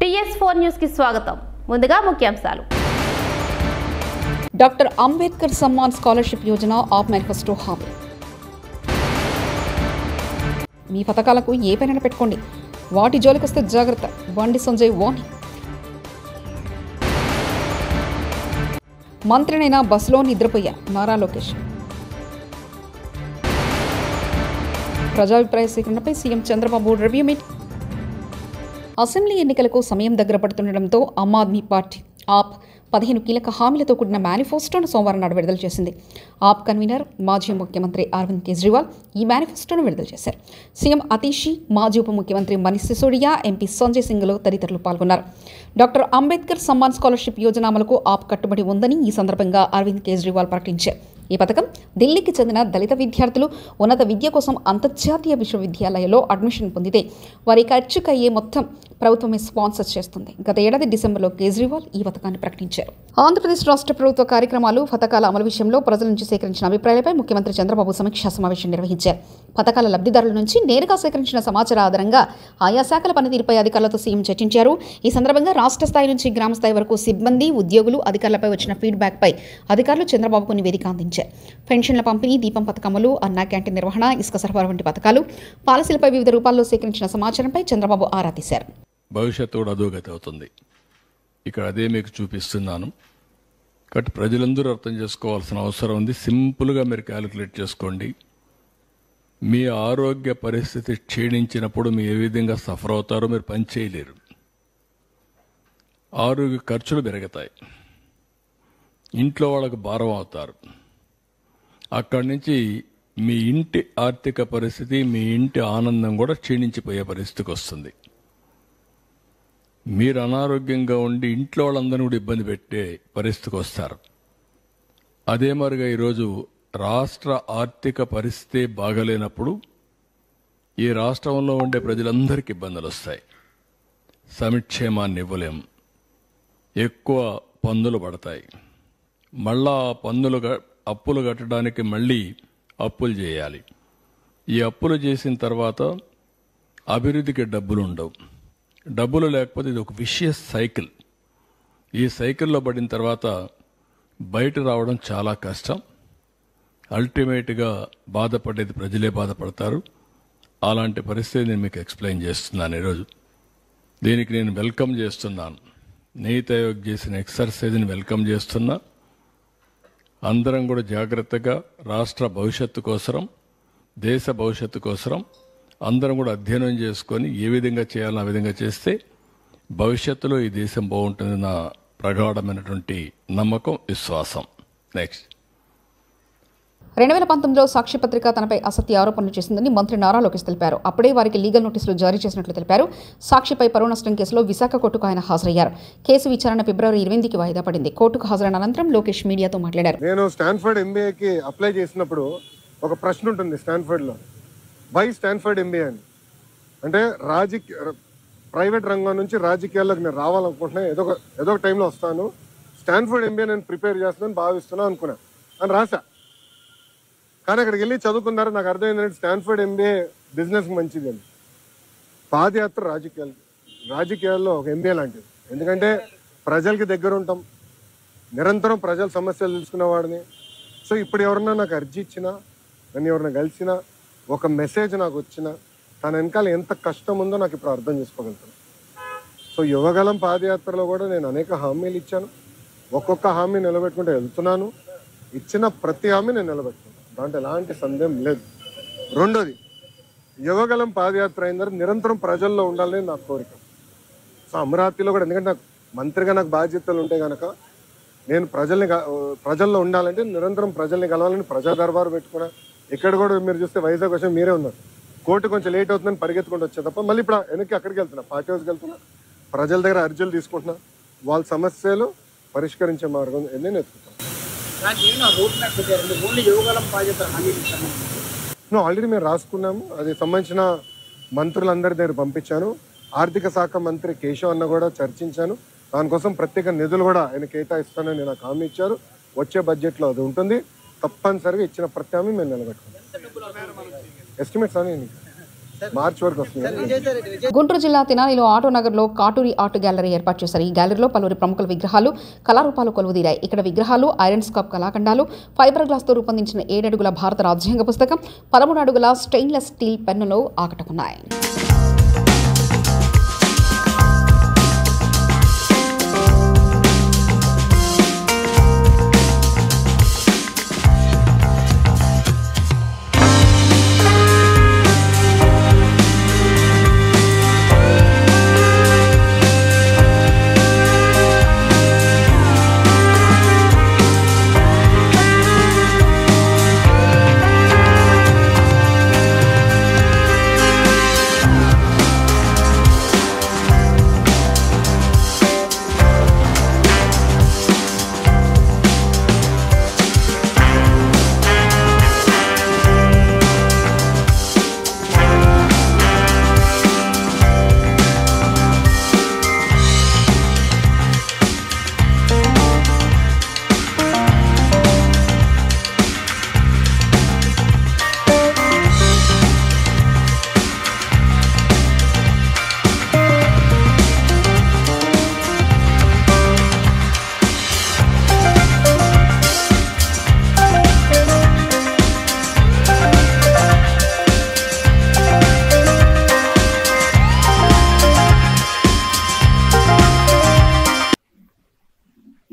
PS4 news కి స్వాగతం. ముందుగా ముఖ్యాంశాలు. డాక్టర్ అంబేద్కర్ సమ్మాన్ స్కాలర్షిప్ యోజన ఆప్ మేనిఫెస్టో హామీ. మీ పథకాలకు ఏ పైన పెట్టుకోండి, వాటి జోలికొస్తే జాగ్రత్త. బండి సంజయ్ వార్నింగ్. మంత్రినైనా బస్సులో నిద్రపోయా నారా లోకేష్. ప్రజాభిప్రాయ సేకరణపై CM Chandrababu review meet. Assembly ఎన్నికలకు సమయం దగ్గర పడుతుండటంతో ఆమ్ ఆద్మీ పార్టీ ఆప్ 15 కీలక హామీలతో కూడిన మేనిఫెస్టోను సోమవారం నాడు విడుదల చేసింది. ఆప్ కన్వీనర్ మాజీ ముఖ్యమంత్రి అరవింద్ కేజ్రీవాల్ ఈ మేనిఫెస్టోను విడుదల చేశారు. సీఎం అతీషి, మాజీ ఉప ముఖ్యమంత్రి మనీష్ సిసోడియా, ఎంపీ సంజయ్ సింగ్లు తదితరులు పాల్గొన్నారు. డాక్టర్ అంబేద్కర్ సమ్మాన్ స్కాలర్షిప్ యోజన అమలుకు ఆప్ కట్టుబడి ఉందని ఈ సందర్భంగా అరవింద్ కేజ్రీవాల్ ప్రకటించారు. ఈ పథకం ఢిల్లీకి చెందిన దళిత విద్యార్థులు ఉన్నత విద్య కోసం అంతర్జాతీయ విశ్వవిద్యాలయాల్లో అడ్మిషన్ పొందితే వారి ఖర్చుకు అయ్యే మొత్తం ప్రభుత్వమే స్పాన్సర్ చేస్తుంది. గత ఏడాది డిసెంబర్లో కేజ్రీవాల్ ఈ పథకాన్ని ప్రకటించారు. ఆంధ్రప్రదేశ్ రాష్ట్ర ప్రభుత్వ కార్యక్రమాలు, పథకాల అమలు విషయంలో ప్రజల నుంచి సేకరించిన అభిప్రాయాలపై ముఖ్యమంత్రి చంద్రబాబు సమీక్షా సమావేశం నిర్వహించారు. పథకాల లబ్ధిదారుల నుంచి నేరుగా సేకరించిన సమాచార ఆధారంగా ఆయా శాఖల పనితీరుపై అధికారులతో సీఎం చర్చించారు. ఈ సందర్భంగా రాష్ట్ర స్థాయి నుంచి గ్రామ స్థాయి వరకు సిబ్బంది, ఉద్యోగులు, అధికారులపై వచ్చిన ఫీడ్బ్యాక్ పై అధికారులు చంద్రబాబుకు నివేదిక అందించారు. పెన్షన్ల పంపిణీ, దీపం పథకములు, అన్నా క్యాంటీన్ నిర్వహణ, ఇసుక సరఫరా వంటి పథకాలు, పాలసీలపై వివిధ రూపాల్లో సేకరించిన సమాచారంపై చంద్రబాబు ఆరా తీశారు. భవిష్యత్తు కూడా అధోగతి అవుతుంది. ఇక్కడ అదే మీకు చూపిస్తున్నాను. కాబట్టి ప్రజలందరూ అర్థం చేసుకోవాల్సిన అవసరం ఉంది. సింపుల్గా మీరు క్యాలిక్యులేట్ చేసుకోండి. మీ ఆరోగ్య పరిస్థితి క్షీణించినప్పుడు మీరు ఏ విధంగా సఫర్ అవుతారో మీరు పని చేయలేరు. ఆరోగ్య ఖర్చులు పెరుగుతాయి, ఇంట్లో వాళ్ళకు భారం అవుతారు. అక్కడి నుంచి మీ ఇంటి ఆర్థిక పరిస్థితి, మీ ఇంటి ఆనందం కూడా క్షీణించిపోయే పరిస్థితికి వస్తుంది. మీరు అనారోగ్యంగా ఉండి ఇంట్లో వాళ్ళందరినీ కూడా ఇబ్బంది పెట్టే పరిస్థితికి వస్తారు. అదే మరిగా ఈరోజు రాష్ట్ర ఆర్థిక పరిస్థితి బాగలేనప్పుడు ఈ రాష్ట్రంలో ఉండే ప్రజలందరికీ ఇబ్బందులు వస్తాయి. సంక్షేమాన్ని ఇవ్వలేం, ఎక్కువ పన్నులు పడతాయి. మళ్ళా అప్పులు కట్టడానికి మళ్ళీ అప్పులు చేయాలి. ఈ అప్పులు చేసిన తర్వాత అభివృద్ధికి డబ్బులు ఉండవు. డబ్బులు లేకపోతే ఇది ఒక విషియస్ సైకిల్. ఈ సైకిల్లో పడిన తర్వాత బయట రావడం చాలా కష్టం. అల్టిమేట్గా బాధపడేది ప్రజలే బాధపడతారు. అలాంటి పరిస్థితి నేను మీకు ఎక్స్ప్లెయిన్ చేస్తున్నాను ఈరోజు. దీనికి నేను వెల్కమ్ చేస్తున్నాను. నీతి ఆయోగ్ చేసిన ఎక్సర్సైజ్ని వెల్కమ్ చేస్తున్నా. అందరం కూడా జాగ్రత్తగా రాష్ట్ర భవిష్యత్తు కోసరం, దేశ భవిష్యత్తు కోసరం అందరం కూడా అధ్యయనం చేసుకొని ఏ విధంగా చేయాలో ఆ విధంగా చేస్తే భవిష్యత్తులో ఈ దేశం బాగుంటుంది. నా ప్రగాఢమైనటువంటి నమ్మకం, విశ్వాసం. నెక్స్ట్ 2019లో సాక్ష్యపత్రిక తనపై అసత్య ఆరోపణలు చేసిందని మంత్రి నారా లోకేష్ తెలిపారు. అప్పుడే వారికి లీగల్ నోటీసులు జారీ చేసినట్లు తెలిపారు. సాక్షిపై పరువు నష్టం కేసులో విశాఖ కోర్టుకు ఆయన హాజరయ్యారు. కేసు విచారణ ఫిబ్రవరి 28కి వాయిదా పడింది. కోర్టుకు హాజరైన అనంతరం లోకేష్ మీడియాతో మాట్లాడారు. నేను స్టాన్ఫర్డ్ ఎంబీఏకి అప్లై చేసినప్పుడు ఒక ప్రశ్న ఉంటుంది స్టాన్ఫర్డ్లో, వై స్టాన్ఫర్డ్ ఎంబీఏ అని. అంటే ప్రైవేట్ రంగం నుంచి రాజకీయాల్లోకి నేను రావాలనుకుంటున్నాను, ఏదో ఒక టైంలో వస్తాను, స్టాన్ఫర్డ్ ఎంబీఏ నేను ప్రిపేర్ చేస్తున్నాను భావిస్తున్నాను అనుకున్నాను అని రాసా. కానీ అక్కడికి వెళ్ళి చదువుకున్నారు, నాకు అర్థమైందంటే స్టాన్ఫర్డ్ ఎంబీఏ బిజినెస్కి మంచిది అని. పాదయాత్ర రాజకీయాల్లో ఒక ఎంబీఏ లాంటిది. ఎందుకంటే ప్రజలకి దగ్గర ఉంటాం, నిరంతరం ప్రజల సమస్యలు తెలుసుకునేవాడిని. సో ఇప్పుడు ఎవరన్నా నాకు అర్జీ ఇచ్చినా, నన్ను ఎవరన్నా కలిసినా, ఒక మెసేజ్ నాకు వచ్చినా, తన వెనకాల ఎంత కష్టం ఉందో నాకు ఇప్పుడు అర్థం చేసుకోగలుగుతాను. సో యువగలం పాదయాత్రలో కూడా నేను అనేక హామీలు ఇచ్చాను. ఒక్కొక్క హామీ నిలబెట్టుకుంటూ వెళ్తున్నాను. ఇచ్చిన ప్రతి హామీ నేను నిలబెట్టుకున్నాను, దాంట్లో ఎలాంటి సందేహం లేదు. రెండోది, యువగలం పాదయాత్ర అయిన తర్వాత నిరంతరం ప్రజల్లో ఉండాలని నా కోరిక. సో అమరావతిలో కూడా, ఎందుకంటే నాకు మంత్రిగా నాకు బాధ్యతలు ఉంటాయి కనుక నేను ప్రజల్లో ఉండాలంటే నిరంతరం ప్రజల్ని కలవాలని ప్రజా దర్బారు పెట్టుకున్నా. ఇక్కడ కూడా మీరు చూస్తే వైజాగ్ వచ్చి మీరే ఉన్నారు. కోర్టు కొంచెం లేట్ అవుతుందని పరిగెత్తుకుంటూ వచ్చే తప్ప మళ్ళీ ఇప్పుడు వెనక్కి అక్కడికి వెళ్తున్నా, పార్టీ హౌస్కి వెళ్తున్నా, ప్రజల దగ్గర అర్జీలు తీసుకుంటున్నా, వాళ్ళ సమస్యలు పరిష్కరించే మార్గం నేను ఎత్తుకుంటాను. ఆల్రెడీ మేము రాసుకున్నాము, అది సంబంధించిన మంత్రులందరి దగ్గర పంపించాను. ఆర్థిక శాఖ మంత్రి కేశవ్ అన్న కూడా చర్చించాను. దానికోసం ప్రత్యేక నిధులు కూడా ఆయన కేటాయిస్తానని నాకు హామీ ఇచ్చారు. వచ్చే బడ్జెట్లో అది ఉంటుంది. తప్పనిసరిగా ఇచ్చిన ప్రతి హామీ మేము నిలబెట్టుకుంటాం. ఎస్టిమేట్స్ అని మార్చి వరకు వస్తుంది. గుంటూరు జిల్లా తెనాలిలో ఆటో నగర్లో కాటూరి ఆర్ట్ గ్యాలరీ ఏర్పాటు చేశారు. ఈ గ్యాలరీలో పలువురి ప్రముఖుల విగ్రహాలు, కళారూపాలు కొలువుదీరాయి. ఇక్కడ విగ్రహాలు, ఐరన్ స్కాప్ కళాఖండాలు, ఫైబర్ గ్లాస్తో రూపొందించిన 7 అడుగుల భారత రాజ్యాంగ పుస్తకం, 13 అడుగుల స్టెయిన్లెస్ స్టీల్ పెన్నులు ఆకట్టుకున్నాయి.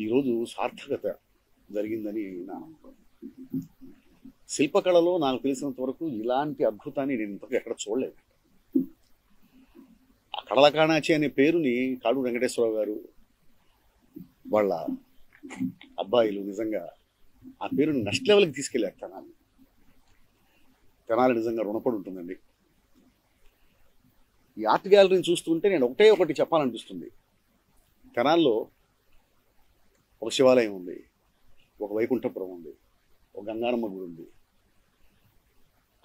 ఈరోజు సార్థకత జరిగిందని నా నమ్మకం. శిల్పకళలో నాకు తెలిసినంత వరకు ఇలాంటి అద్భుతాన్ని నేను ఇంతకు ఎక్కడ చూడలేదు. ఆ కళల కాణాచి అనే పేరుని కాడు వెంకటేశ్వరరావు గారు వాళ్ళ అబ్బాయిలు నిజంగా ఆ పేరుని నెక్స్ట్ లెవెల్కి తీసుకెళ్ళారు. తెనాలి నిజంగా రుణపడి ఉంటుందండి. ఈ ఆర్ట్ గ్యాలరీని చూస్తుంటే నేను ఒకటి చెప్పాలనిపిస్తుంది. తెనాల్లో ఒక శివాలయం ఉంది, ఒక వైకుంఠపురం ఉంది, ఒక గంగానమ్మ గుడి ఉంది,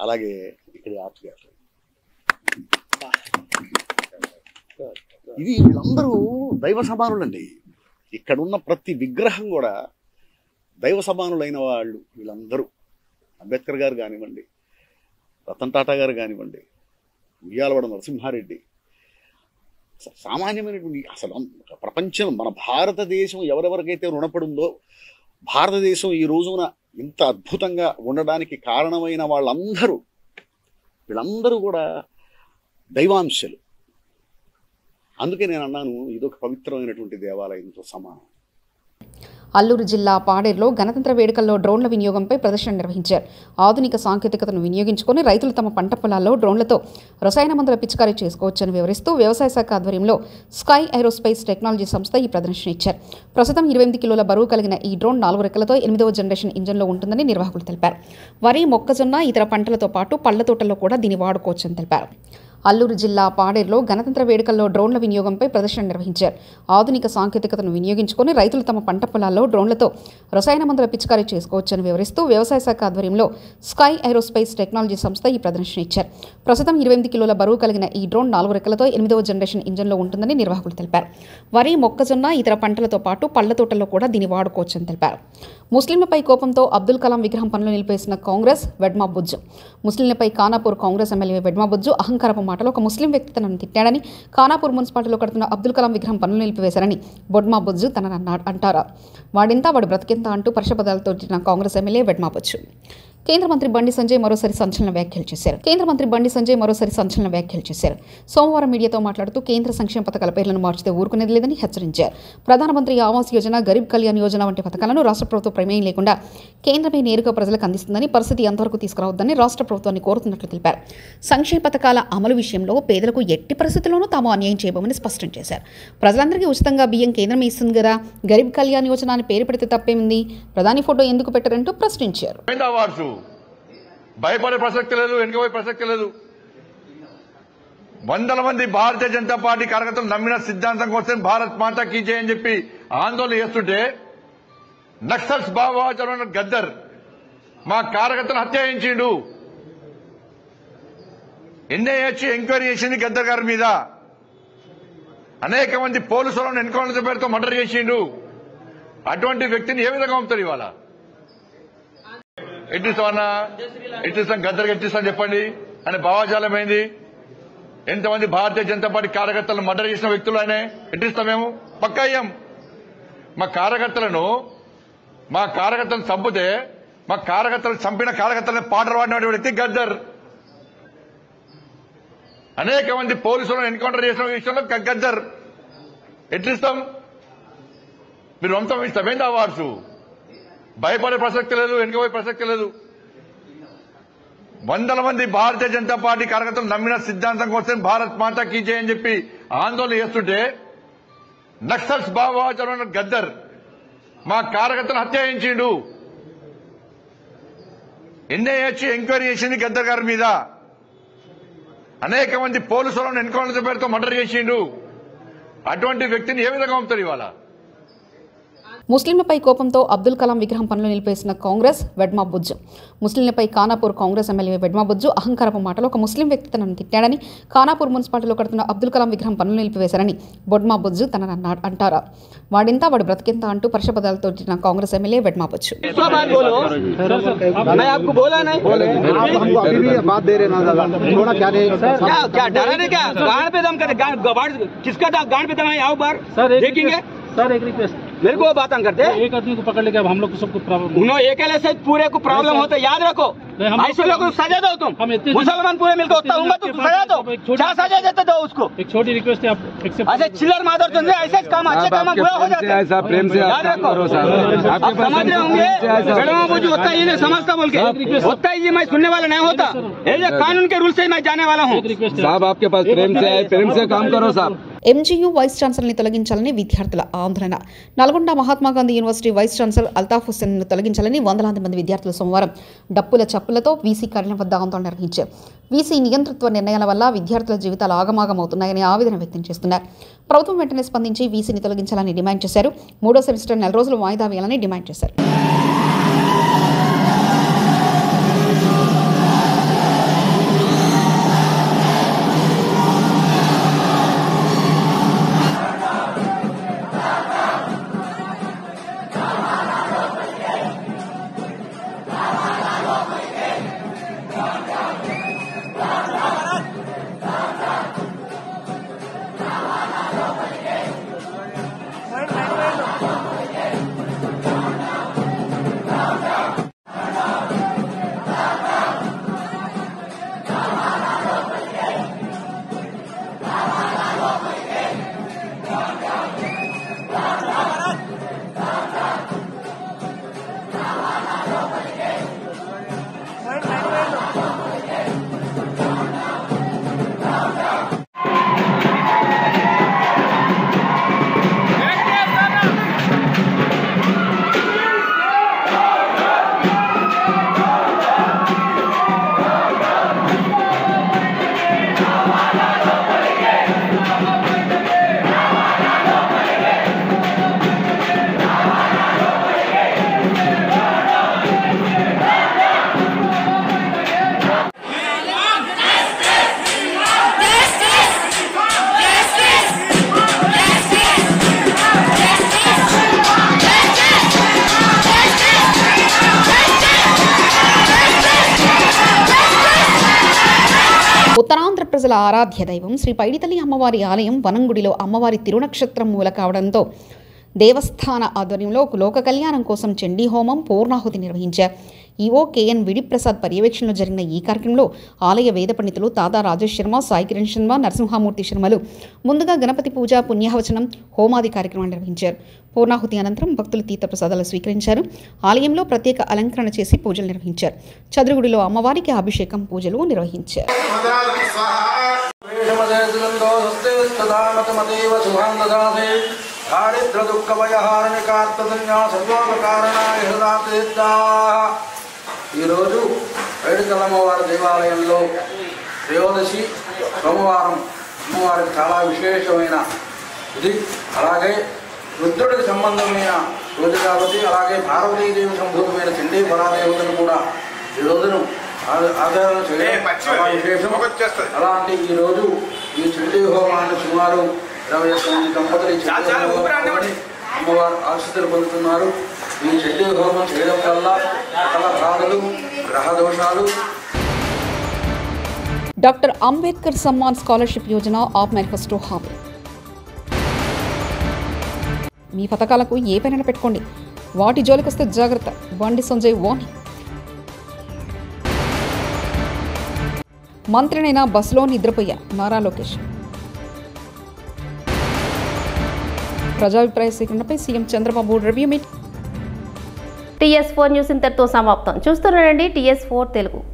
అలాగే ఇక్కడ ఆర్ట్ గ్యాలరీ. ఇది వీళ్ళందరూ దైవ సమానులండి. ఇక్కడ ఉన్న ప్రతి విగ్రహం కూడా దైవ సమానులైన వాళ్ళు వీళ్ళందరూ. అంబేద్కర్ గారు కానివ్వండి, రతన్ టాటా గారు కానివ్వండి, ఉయ్యాలవాడ నరసింహారెడ్డి, సామాన్యమైనటువంటి అసలు ప్రపంచం మన భారతదేశం ఎవరెవరికైతే రుణపడిందో, భారతదేశం ఈ రోజున ఇంత అద్భుతంగా ఉండడానికి కారణమైన వీళ్ళందరూ కూడా దైవాంశలు. అందుకే నేను అన్నాను ఇదొక పవిత్రమైనటువంటి దేవాలయంతో సమానం. అల్లూరు జిల్లా పాడేరులో గణతంత్ర వేడుకల్లో డ్రోన్ల వినియోగంపై ప్రదర్శన నిర్వహించారు. ఆధునిక సాంకేతికతను వినియోగించుకొని రైతులు తమ పంట పొలాల్లో డ్రోన్లతో రసాయన మందుల పిచికారీ చేసుకోవచ్చని వివరిస్తూ వ్యవసాయ శాఖ ఆధ్వర్యంలో స్కై ఏరోస్పేస్ టెక్నాలజీ సంస్థ ఈ ప్రదర్శన ఇచ్చారు. ప్రస్తుతం 28 కిలోల బరువు కలిగిన ఈ డ్రోన్ 4 రెక్కలతో 8వ జనరేషన్ ఇంజన్లో ఉంటుందని నిర్వాహకులు తెలిపారు. వరి, మొక్కజొన్న, ఇతర పంటలతో పాటు పళ్ల తోటల్లో కూడా దీన్ని వాడుకోవచ్చని తెలిపారు. అల్లూరు జిల్లా పాడేరులో గణతంత్ర వేడుకల్లో డ్రోన్ల వినియోగంపై ప్రదర్శన నిర్వహించారు. ఆధునిక సాంకేతికతను వినియోగించుకొని రైతులు తమ పంట పొలాల్లో డ్రోన్లతో రసాయన మందుల పిచికారీ చేసుకోవచ్చని వివరిస్తూ వ్యవసాయ శాఖ ఆధ్వర్యంలో స్కై ఏరోస్పేస్ టెక్నాలజీ సంస్థ ఈ ప్రదర్శన ఇచ్చారు. ప్రస్తుతం 28 కిలోల బరువు కలిగిన ఈ డ్రోన్ 4 రెక్కలతో 8వ జనరేషన్ ఇంజన్లో ఉంటుందని నిర్వాహకులు తెలిపారు. వరి, మొక్కజొన్న, ఇతర పంటలతో పాటు పళ్ల తోటల్లో కూడా దీన్ని వాడుకోవచ్చని తెలిపారు. ముస్లింలపై కోపంతో అబ్దుల్ కలాం విగ్రహం పనులు నిలిపేసిన కాంగ్రెస్ వెడ్మా బుజ్జు. ముస్లింలపై ఖానాపూర్ కాంగ్రెస్ ఎమ్మెల్యే వెడ్మా బుజ్జు అహంకారపు మాటలో ఒక ముస్లిం వ్యక్తి తనను తిట్టాడని, ఖానాపూర్ మున్సిపాలిటీలో కడుతున్న అబ్దుల్ కలాం విగ్రహం పనులు నిలిపివేశారని బొడ్మా బుజ్జు తనను అంటారా, వాడింతా వాడి బ్రతికింత అంటూ పరుషపదాలతో తిట్టిన కాంగ్రెస్ ఎమ్మెల్యే వెడ్మా బుజ్జు. కేంద్ర మంత్రి బండి సంజయ్ మరోసారి సంచలన వ్యాఖ్యలు చేశారు. సోమవారం మీడియాతో మాట్లాడుతూ కేంద్ర సంక్షేమ పథకాల పేర్లను మార్చితే ఊరుకునేది లేదని హెచ్చరించారు. ప్రధానమంత్రి ఆవాస్ యోజన, గరీబ్ కళ్యాణ్ యోజన వంటి పథకాలను రాష్ట్ర ప్రభుత్వం ప్రమేయం లేకుండా కేంద్రమే నేరుగా ప్రజలకు అందిస్తుందని, పరిస్థితి అంతవరకు తీసుకురావద్దని రాష్ట్ర ప్రభుత్వాన్ని కోరుతున్నట్లు తెలిపారు. సంక్షేమ పథకాల అమలు విషయంలో పేదలకు ఎట్టి పరిస్థితుల్లోనూ తాము అన్యాయం చేయబోమని స్పష్టం చేశారు. ప్రజలందరికీ ఉచితంగా బియ్యం కేంద్రమే ఇస్తుంది కదా, గరీబ్ కళ్యాణ్ యోజన అని పేరు పెడితే తప్పేముంది, ప్రధాని ఫోటో ఎందుకు పెట్టారంటూ ప్రశ్నించారు. భయపడే ప్రసక్తి లేదు, వెనుకపోయే ప్రసక్తి లేదు. వందల మంది భారతీయ జనతా పార్టీ కార్యకర్తలు నమ్మిన సిద్ధాంతం కోసం భారత్ మాతా కీ జై అని చెప్పి ఆందోళన చేస్తుంటే నక్సల్స్ భావజన గద్దర్ మా కార్యకర్తలు హత్య చేయించిండు. ఎన్ఐఏ ఎంక్వైరీ చేసింది గద్దర్ గారి మీద. అనేక మంది పోలీసులను ఎన్కౌంటర్ పేరుతో మర్డర్ చేసిండు. అటువంటి వ్యక్తిని ఏ విధంగా పంపుతారు ఇవాళ? ఎట్టిస్తామన్నా, ఎట్టిస్తాం, గద్దరికి ఎట్టిస్తాం చెప్పండి అనే భావాజాలం ఏంది? ఎంతమంది భారతీయ జనతా పార్టీ కార్యకర్తలను మర్డర్ చేసిన వ్యక్తులు ఆయన ఎట్టిస్తాం మేము? పక్కా అయ్యాం. మా కార్యకర్తలను చంపితే మా కార్యకర్తలు చంపిన కార్యకర్తలను పాటలు పాడిన వ్యక్తి గద్దర్. అనేక మంది పోలీసులను ఎన్కౌంటర్ చేసిన విషయంలో గద్దర్. ఎట్లిస్తాం? మీరు వంతం ఇస్తామేంటి అవార్డ్స్? భయపడే ప్రసక్తి లేదు, వెనుకపోయే ప్రసక్తి లేదు. వందల మంది భారతీయ జనతా పార్టీ కార్యకర్తలు నమ్మిన సిద్ధాంతం కోసం భారత్ మాతా కీ జై అని చెప్పి ఆందోళన చేస్తుంటే నక్సల్స్ భావజన గద్దర్ మా కార్యకర్తను హత్య చేయించిండు. ఎన్ఐఏ ఎంక్వైరీ చేసింది గద్దర్ గారి మీద. అనేక మంది పోలీసులను ఎన్కౌంటర్ పేరుతో మర్డర్ చేసిండు. అటువంటి వ్యక్తిని ఏ విధంగా పంపుతారు ఇవాళ? ముస్లింలపై కోపంతో అబ్దుల్ కలాం విగ్రహం పనులు నిలిపేసిన కాంగ్రెస్ వెడ్మా బుజ్జు. ముస్లింలపై ఖానాపూర్ కాంగ్రెస్ ఎమ్మెల్యే వెడ్మా బుజ్జు అహంకారపు మాటలు ఒక ముస్లిం వ్యక్తి తనను తిట్టాడని, ఖానాపూర్ మున్సిపాలిటీలో కడుతున్న అబ్దుల్ కలాం విగ్రహం పనులు నిలిపివేశారని బొడ్మా బుజ్జు తనను అంటారా. వాడింతా వాడి బ్రతికింత అంటూ పరుషపదాలతో తిట్టిన కాంగ్రెస్ ఎమ్మెల్యే వెడ్మా బుజ్జు. सर एक रिक्वेस्ट, मेरे को बात करते एक आदमी को पकड़ लेके हम लोग को सबको प्रॉब्लम अकेले से पूरे को प्रॉब्लम होता है, याद रखो। ऐसे लोग सजा दो, तुम मुसलमान पूरे मिलकर होता हूँ तो सजा दो, क्या सजा देते दो उसको। एक छोटी रिक्वेस्ट है, आप ऐसे चिल्लर माधर चंद्र ऐसे काम अच्छे काम बुरा हो जाते हैं, प्रेम से याद रखो। आप समझ रहे होंगे मुझे होता ही नहीं समझता बोल के होता ही मैं सुनने वाला नहीं होता, ये कानून के रूल से मैं जाने वाला हूँ। साहब आपके पास प्रेम से काम करो साहब। ఎంజీయూ వైస్ ఛాన్సలర్ని తొలగించాలని విద్యార్థుల ఆందోళన. Nalgonda Mahatma Gandhi university vice chancellor Altaf హుస్సేన్ను తొలగించాలని వందలాది మంది విద్యార్థులు సోమవారం డప్పుల చప్పులతో వీసీ కార్యాలయం వద్ద ఆందోళన నిర్వహించారు. వీసీ నియంతృత్వ నిర్ణయాల వల్ల విద్యార్థుల జీవితాలు ఆగమాగమవుతున్నాయని ఆవేదన వ్యక్తం చేస్తున్నారు. ప్రభుత్వం వెంటనే స్పందించి వీసీని తొలగించాలని డిమాండ్ చేశారు. 3వ సెమిస్టర్ 4 రోజులు వాయిదా వేయాలని డిమాండ్ చేశారు. ఉత్తరాంధ్ర ప్రజల ఆరాధ్య దైవం శ్రీ పైడితల్లి అమ్మవారి ఆలయం వనంగుడిలో అమ్మవారి తిరునక్షత్రం మూల కావడంతో దేవస్థాన ఆధ్వర్యంలో లోక కళ్యాణం కోసం చండీ హోమం పూర్ణాహుతి నిర్వహించారు. ఈవో కేఎన్ విడిప్రసాద్ పర్యవేక్షణలో జరిగిన ఈ కార్యక్రమంలో ఆలయ వేద పండితులు తాదా రాజేష్ శర్మ, సాయి కిరణ్ శర్మ, నరసింహమూర్తి శర్మలు ముందుగా గణపతి పూజ, పుణ్యాహవచనం, హోమాది కార్యక్రమాలు నిర్వహించారు. పూర్ణాహుతి అనంతరం భక్తులు తీర్థప్రసాదాలు స్వీకరించారు. ఆలయంలో ప్రత్యేక అలంకరణ చేసి పూజలు నిర్వహించారు. చదురుగుడిలో అమ్మవారికి అభిషేకం, పూజలు నిర్వహించారు. ఈరోజు పైడితల్లమ్మవారి దేవాలయంలో త్రయోదశి సోమవారం అమ్మవారికి చాలా విశేషమైన ఇది. అలాగే రుద్రుడికి సంబంధమైన రోజు కాబట్టి అలాగే పార్వతీదేవి సంభూతమైన చండీ పరాదేవతను కూడా ఈ రోజును ఆధారణ చేయడం చాలా విశేషం. అలాంటి ఈరోజు ఈ చండీ హోమాన్ని సుమారు 21 మంది దంపతులు అమ్మవారు ఆశీస్సులు పొందుతున్నారు. ఈ చండీ హోమం చేయడం వల్ల సకల బాధలు, గ్రహ దోషాలు. డాక్టర్ అంబేద్కర్ సమ్మాన్ స్కాలర్షిప్ యోజన ఆప్ మేనిఫెస్టో హామీ. మీ పథకాలకు ఏ పైన పెట్టుకోండి, వాటి జోలికొస్తే జాగ్రత్త. బండి సంజయ్ వార్నింగ్. మంత్రినైనా బస్సులో నిద్రపోయా నారా లోకేష్. ప్రజాభిప్రాయ సేకరణపై CM Chandrababu review meet. TS4 news ఇంతటితో సమాప్తం. చూస్తున్నారండి TS4 తెలుగు.